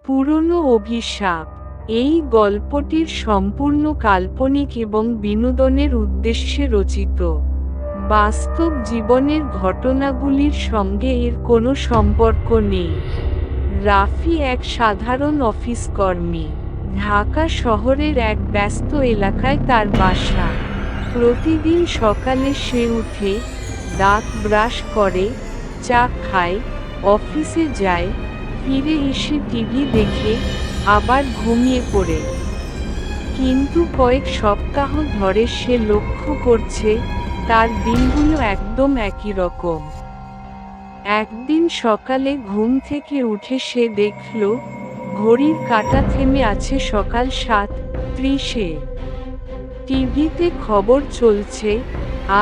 পুরনো অভিশাপ। এই গল্পটির সম্পূর্ণ কাল্পনিক এবং বিনোদনের উদ্দেশ্যে রচিত। বাস্তব জীবনের ঘটনাগুলির সঙ্গে এর কোনো সম্পর্ক নেই। রাফি এক সাধারণ অফিস কর্মী। ঢাকা শহরের এক ব্যস্ত এলাকায় তার বাসা। প্রতিদিন সকালে সে উঠে, দাঁত ব্রাশ করে, চা খায়, অফিসে যায়, ফিরে এসে টিভি দেখে, আবার ঘুমিয়ে পড়ে। কিন্তু কয়েক সপ্তাহ ধরে সে লক্ষ্য করছে, তার দিনগুলো একদম একই রকম। একদিন সকালে ঘুম থেকে উঠে সে দেখল, ঘড়ির কাঁটা থেমে আছে সকাল 7:30-এ। টিভিতে খবর চলছে,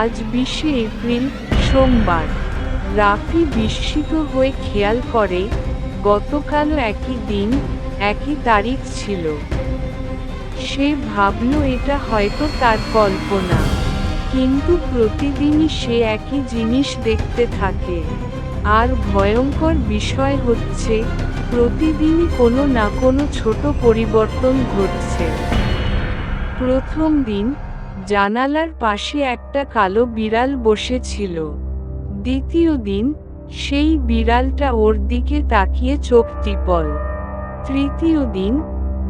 আজ 20শে এপ্রিল, সোমবার। রাফি বিস্মিত হয়ে খেয়াল করে, গতকালও একই দিন, একই তারিখ ছিল। সে ভাবল এটা হয়তো তার কল্পনা। কিন্তু প্রতিদিনই সে একই জিনিস দেখতে থাকে। আর ভয়ঙ্কর বিষয় হচ্ছে, প্রতিদিনই কোনো না কোনো ছোট পরিবর্তন ঘটছে। প্রথম দিন, জানালার পাশে একটা কালো বিড়াল বসেছিল। দ্বিতীয় দিন, সেই বিড়ালটা ওর দিকে তাকিয়ে চোখ টিপল। তৃতীয় দিন,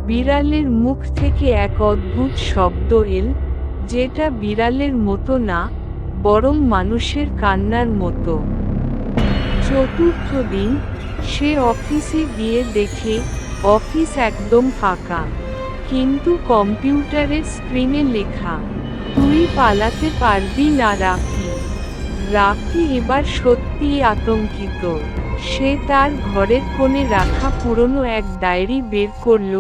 বিড়ালের মুখ থেকে এক অদ্ভুত শব্দ এল, যেটা বিড়ালের মতো না, বরং মানুষের কান্নার মতো। চতুর্থ দিন, সে অফিসে গিয়ে দেখে, অফিস একদম ফাঁকা। কিন্তু কম্পিউটারের স্ক্রিনে লেখা, তুই পালাতে পারবি না রাফি। রাফি এবার সত্যিই আতঙ্কিত। সে তার ঘরের কোণে রাখা পুরনো এক ডায়েরি বের করল,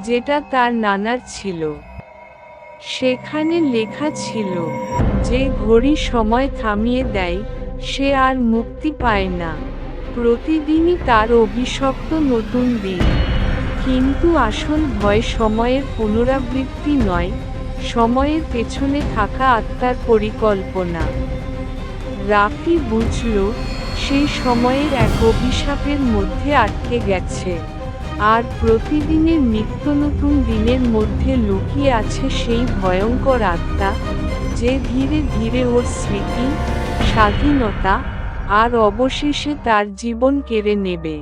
যেটা তার নানার ছিল। সেখানে লেখা ছিল, যে ঘড়ি সময় থামিয়ে দেয়, সে আর মুক্তি পায় না। প্রতিদিনই তার অভিশপ্ত নতুন দিন। কিন্তু আসল ভয় সময়ের পুনরাবৃত্তি নয়, সময়ের পেছনে থাকা আত্মার পরিকল্পনা। রাফি বুঝল, সেই সময়ের এক অভিশাপের মধ্যে আটকে গেছে। আর প্রতিদিনের নিত্য নতুন দিনের মধ্যে লুকিয়ে আছে সেই ভয়ঙ্কর আত্মা, যে ধীরে ধীরে ওর স্মৃতি, স্বাধীনতা, আর অবশেষে তার জীবন কেড়ে নেবে।